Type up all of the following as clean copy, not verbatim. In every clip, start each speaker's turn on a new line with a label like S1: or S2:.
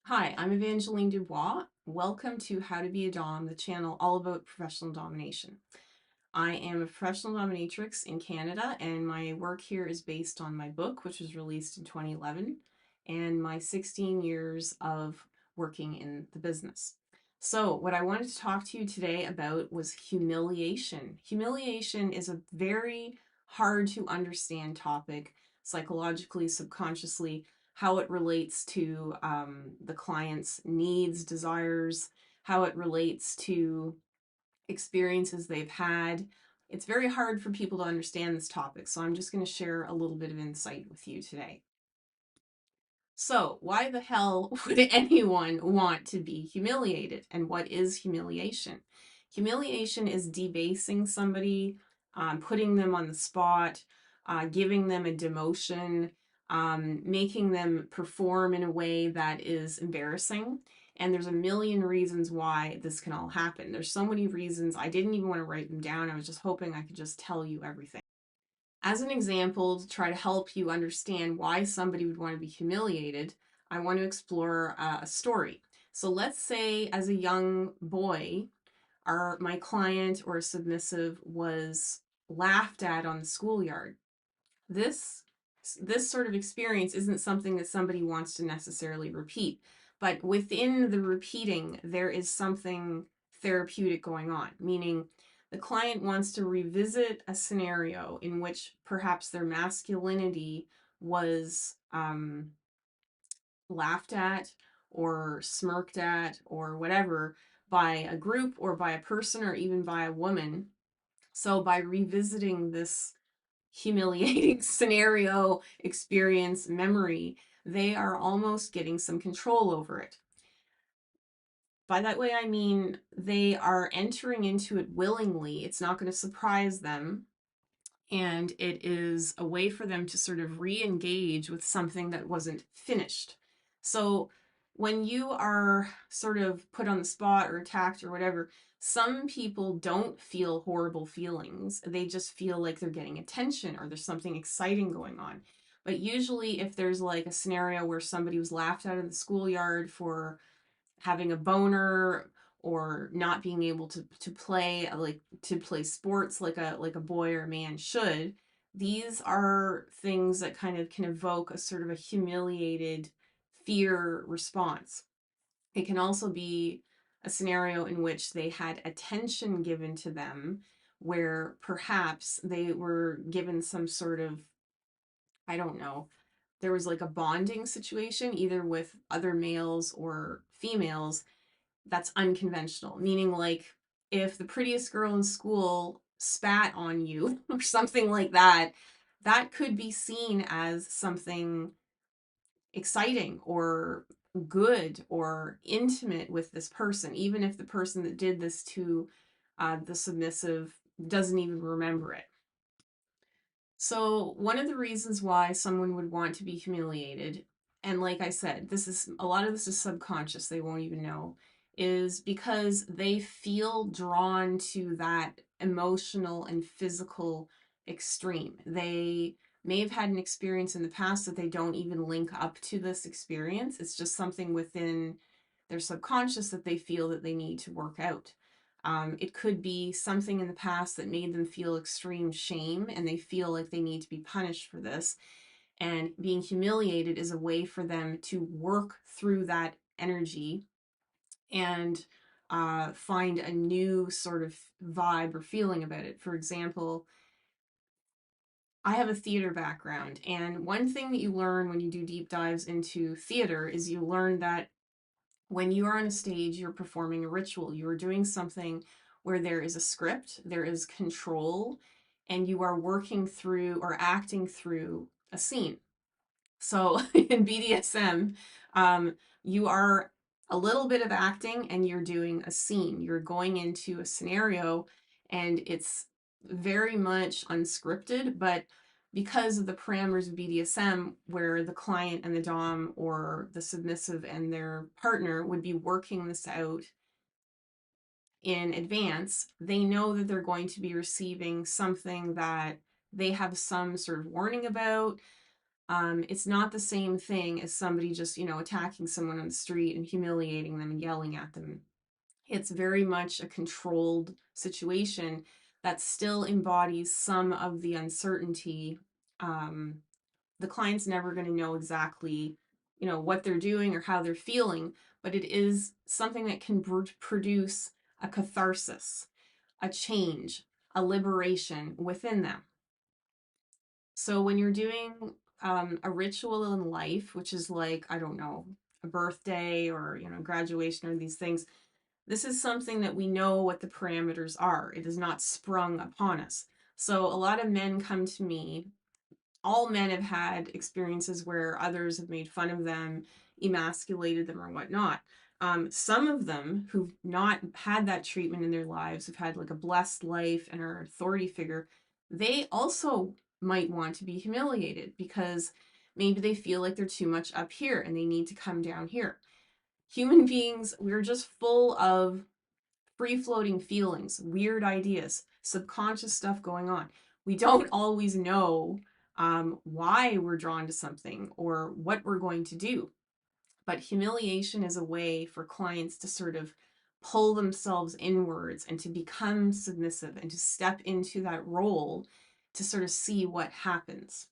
S1: Hi, I'm Evangelline DuBois. Welcome to How to Be a Dom, the channel all about professional domination. I am a professional dominatrix in Canada, and my work here is based on my book, which was released in 2011, and my 16 years of working in the business. So, what I wanted to talk to you today about was humiliation. Humiliation is a very hard to understand topic psychologically, subconsciously, how it relates to the client's needs, desires, how it relates to experiences they've had. It's very hard for people to understand this topic, so I'm just going to share a little bit of insight with you today. So, why the hell would anyone want to be humiliated? And what is humiliation? Humiliation is debasing somebody, putting them on the spot, giving them a demotion, making them perform in a way that is embarrassing. And there's a million reasons why this can all happen. There's so many reasons. I didn't even want to write them down. I was just hoping I could just tell you everything. As an example, to try to help you understand why somebody would want to be humiliated, I want to explore a story. So let's say as a young boy, my client or a submissive was laughed at on the schoolyard. This this sort of experience isn't something that somebody wants to necessarily repeat, but within the repeating there is something therapeutic going on, meaning the client wants to revisit a scenario in which perhaps their masculinity was laughed at or smirked at or whatever by a group or by a person or even by a woman. So by revisiting this humiliating scenario, experience, memory, they are almost getting some control over it. By that way, I mean they are entering into it willingly. It's not going to surprise them. And it is a way for them to sort of re engage with something that wasn't finished. So when you are sort of put on the spot or attacked or whatever, some people don't feel horrible feelings. They just feel like they're getting attention or there's something exciting going on. But usually, if there's like a scenario where somebody was laughed out of the schoolyard for having a boner or not being able to play to play sports like a boy or a man should, these are things that kind of can evoke a sort of a humiliated fear response. It can also be a scenario in which they had attention given to them where perhaps they were given some sort of, I don't know, there was like a bonding situation either with other males or females that's unconventional, meaning like if the prettiest girl in school spat on you or something like that, that could be seen as something exciting or good or intimate with this person, even if the person that did this to the submissive doesn't even remember it. So, one of the reasons why someone would want to be humiliated, and like I said, this is a lot of this is subconscious, they won't even know, is because they feel drawn to that emotional and physical extreme. They may have had an experience in the past that they don't even link up to this experience. It's just something within their subconscious that they feel that they need to work out. It could be something in the past that made them feel extreme shame and they feel like they need to be punished for this. And being humiliated is a way for them to work through that energy and find a new sort of vibe or feeling about it. For example, I have a theater background, and one thing that you learn when you do deep dives into theater is you learn that when you are on a stage, you're performing a ritual. You are doing something where there is a script, there is control, and you are working through or acting through a scene. So in BDSM, you are a little bit of acting and you're doing a scene. You're going into a scenario and it's very much unscripted, but because of the parameters of BDSM, where the client and the Dom or the submissive and their partner would be working this out in advance, they know that they're going to be receiving something that they have some sort of warning about, It's not the same thing as somebody just, attacking someone on the street and humiliating them and yelling at them. It's very much a controlled situation that still embodies some of the uncertainty. Um, the client's never going to know exactly, what they're doing or how they're feeling, but it is something that can produce a catharsis, a change, a liberation within them. So when you're doing a ritual in life, which is like, I don't know, a birthday or, graduation or these things, this is something that we know what the parameters are. It is not sprung upon us. So a lot of men come to me. All men have had experiences where others have made fun of them, emasculated them, or whatnot. Some of them who've not had that treatment in their lives, have had like a blessed life and are an authority figure, they also might want to be humiliated because maybe they feel like they're too much up here and they need to come down here. Human beings, we're just full of free floating feelings, weird ideas, subconscious stuff going on. We don't always know why we're drawn to something or what we're going to do. But humiliation is a way for clients to sort of pull themselves inwards and to become submissive and to step into that role to sort of see what happens.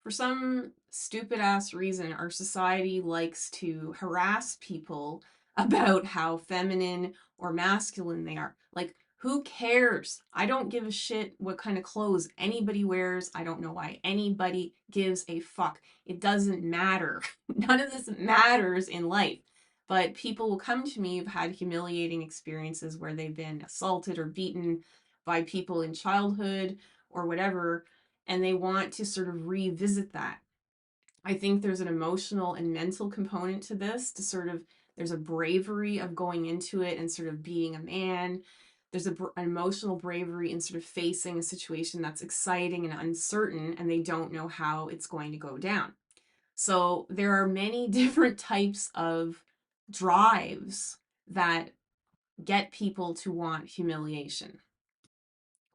S1: For some stupid ass reason, our society likes to harass people about how feminine or masculine they are. Like, who cares? I don't give a shit what kind of clothes anybody wears. I don't know why anybody gives a fuck. It doesn't matter. None of this matters in life. But people will come to me who've had humiliating experiences where they've been assaulted or beaten by people in childhood or whatever, and they want to sort of revisit that. I think there's an emotional and mental component to this, to sort of, there's a bravery of going into it and sort of being a man. There's an emotional bravery in sort of facing a situation that's exciting and uncertain, and they don't know how it's going to go down. So there are many different types of drives that get people to want humiliation.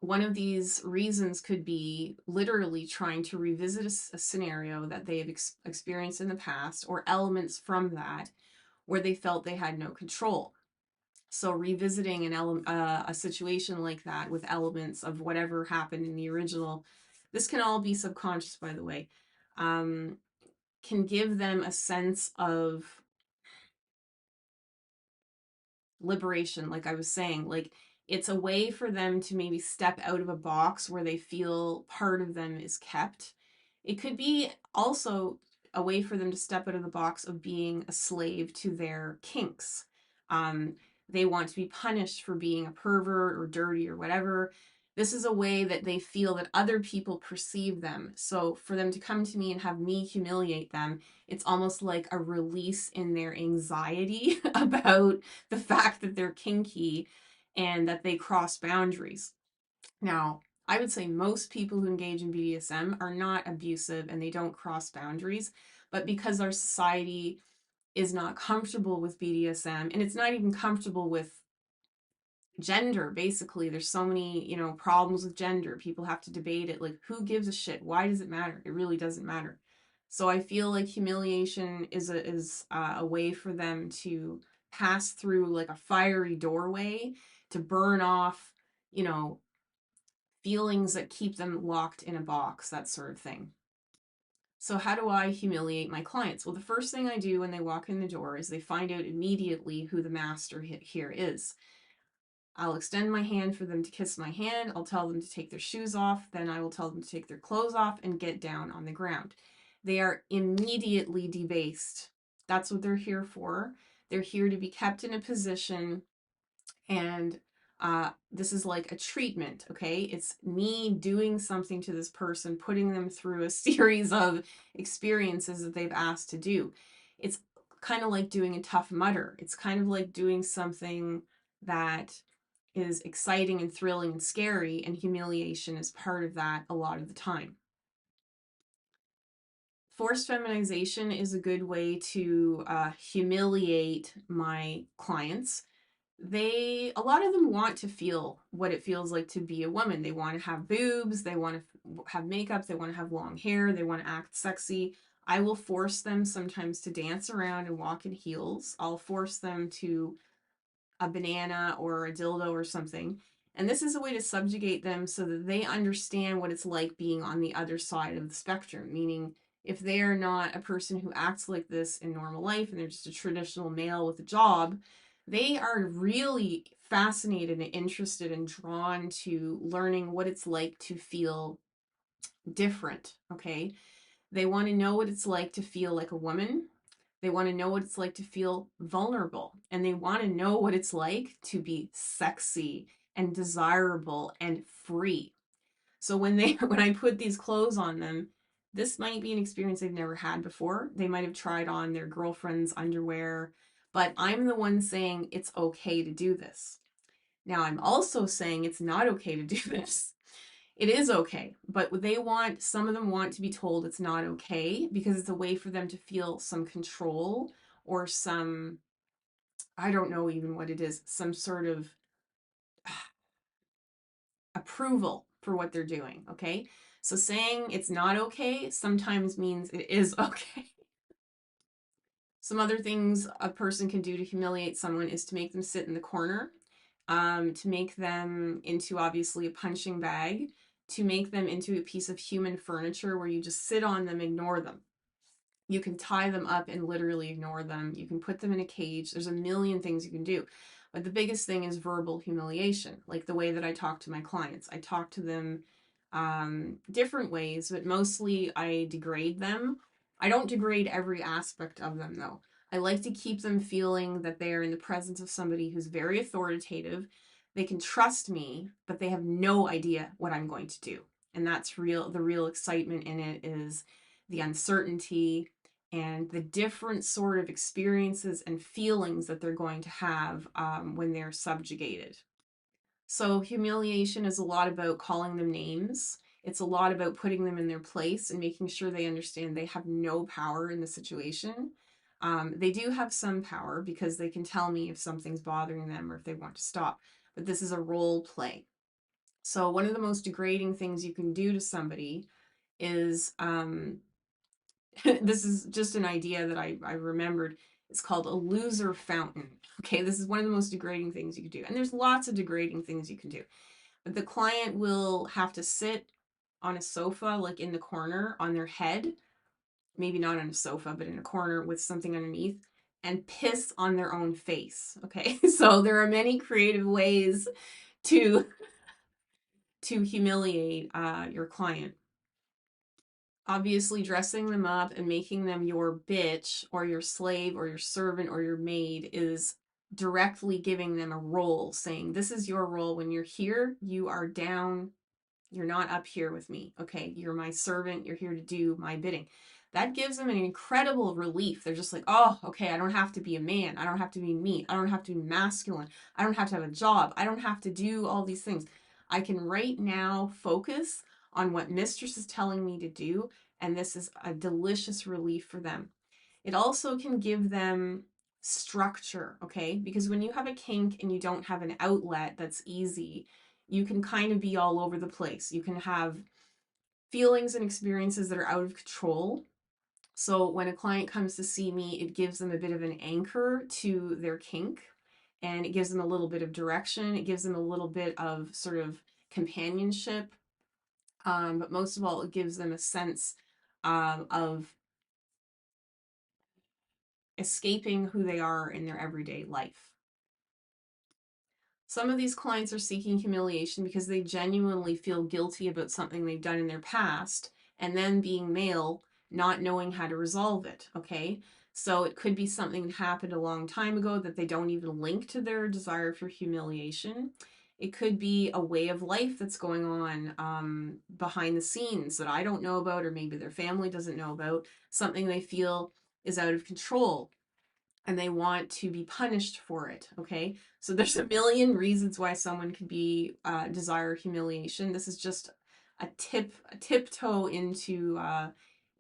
S1: One of these reasons could be literally trying to revisit a scenario that they have experienced in the past, or elements from that where they felt they had no control. So revisiting a situation like that with elements of whatever happened in the original, this can all be subconscious, by the way, can give them a sense of liberation, like I was saying. Like, it's a way for them to maybe step out of a box where they feel part of them is kept. It could be also a way for them to step out of the box of being a slave to their kinks. Um, they want to be punished for being a pervert or dirty or whatever. This is a way that they feel that other people perceive them. So for them to come to me and have me humiliate them, it's almost like a release in their anxiety about the fact that they're kinky and that they cross boundaries. Now, I would say most people who engage in BDSM are not abusive and they don't cross boundaries, but because our society is not comfortable with BDSM, and it's not even comfortable with gender, basically. There's so many, problems with gender. People have to debate it. Like, who gives a shit? Why does it matter? It really doesn't matter. So I feel like humiliation is a way for them to pass through like a fiery doorway to burn off, you know, feelings that keep them locked in a box, that sort of thing. So how do I humiliate my clients? Well, the first thing I do when they walk in the door is they find out immediately who the master here is. I'll extend my hand for them to kiss my hand. I'll tell them to take their shoes off. Then I will tell them to take their clothes off and get down on the ground. They are immediately debased. That's what they're here for. They're here to be kept in a position, and this is like a treatment, okay? It's me doing something to this person, putting them through a series of experiences that they've asked to do. It's kind of like doing a Tough Mudder. It's kind of like doing something that is exciting and thrilling and scary, and humiliation is part of that a lot of the time. Forced feminization is a good way to humiliate my clients. a lot of them want to feel what it feels like to be a woman. They want to have boobs, they want to have makeup, they want to have long hair, they want to act sexy. I will force them sometimes to dance around and walk in heels. I'll force them to a banana or a dildo or something. And this is a way to subjugate them so that they understand what it's like being on the other side of the spectrum, meaning if they are not a person who acts like this in normal life and they're just a traditional male with a job, they are really fascinated and interested and drawn to learning what it's like to feel different, okay? They want to know what it's like to feel like a woman. They want to know what it's like to feel vulnerable. And they want to know what it's like to be sexy and desirable and free. So when when I put these clothes on them, this might be an experience they've never had before. They might have tried on their girlfriend's underwear, but I'm the one saying it's okay to do this. Now, I'm also saying it's not okay to do this. It is okay, but some of them want to be told it's not okay because it's a way for them to feel some control or some, I don't know even what it is, some sort of approval for what they're doing, okay? So saying it's not okay sometimes means it is okay. Some other things a person can do to humiliate someone is to make them sit in the corner, to make them into obviously a punching bag, to make them into a piece of human furniture where you just sit on them, ignore them. You can tie them up and literally ignore them. You can put them in a cage. There's a million things you can do. But the biggest thing is verbal humiliation, like the way that I talk to my clients. I talk to them different ways, but mostly I degrade them. I don't degrade every aspect of them, though. I like to keep them feeling that they are in the presence of somebody who's very authoritative. They can trust me, but they have no idea what I'm going to do. And that's real. The real excitement in it is the uncertainty and the different sort of experiences and feelings that they're going to have when they're subjugated. So humiliation is a lot about calling them names. It's a lot about putting them in their place and making sure they understand they have no power in the situation. They do have some power because they can tell me if something's bothering them or if they want to stop. But this is a role play. So one of the most degrading things you can do to somebody is this is just an idea that I remembered. It's called a loser fountain. Okay, this is one of the most degrading things you can do. And there's lots of degrading things you can do. But the client will have to sit on a sofa, like in the corner, on their head, maybe not on a sofa, but in a corner with something underneath, and piss on their own face. Okay, so there are many creative ways to humiliate your client. Obviously, dressing them up and making them your bitch or your slave or your servant or your maid is directly giving them a role, saying, this is your role. When you're here, you are down. You're not up here with me. Okay. You're my servant. You're here to do my bidding. That gives them an incredible relief. They're just like, oh, okay, I don't have to be a man. I don't have to be mean. I don't have to be masculine. I don't have to have a job. I don't have to do all these things. I can right now focus on what mistress is telling me to do. And this is a delicious relief for them. It also can give them structure, okay? Because when you have a kink and you don't have an outlet that's easy, you can kind of be all over the place. You can have feelings and experiences that are out of control. So when a client comes to see me, it gives them a bit of an anchor to their kink, and it gives them a little bit of direction. It gives them a little bit of sort of companionship. But most of all, it gives them a sense of escaping who they are in their everyday life. Some of these clients are seeking humiliation because they genuinely feel guilty about something they've done in their past, and then being male, not knowing how to resolve it, okay? So it could be something that happened a long time ago that they don't even link to their desire for humiliation. It could be a way of life that's going on behind the scenes that I don't know about, or maybe their family doesn't know about, something they feel is out of control and they want to be punished for it, okay? So there's a million reasons why someone could be desire humiliation. This is just a tiptoe into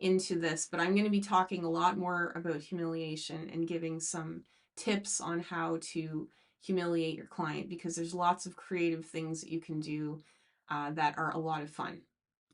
S1: this, but I'm going to be talking a lot more about humiliation and giving some tips on how to humiliate your client, because there's lots of creative things that you can do that are a lot of fun.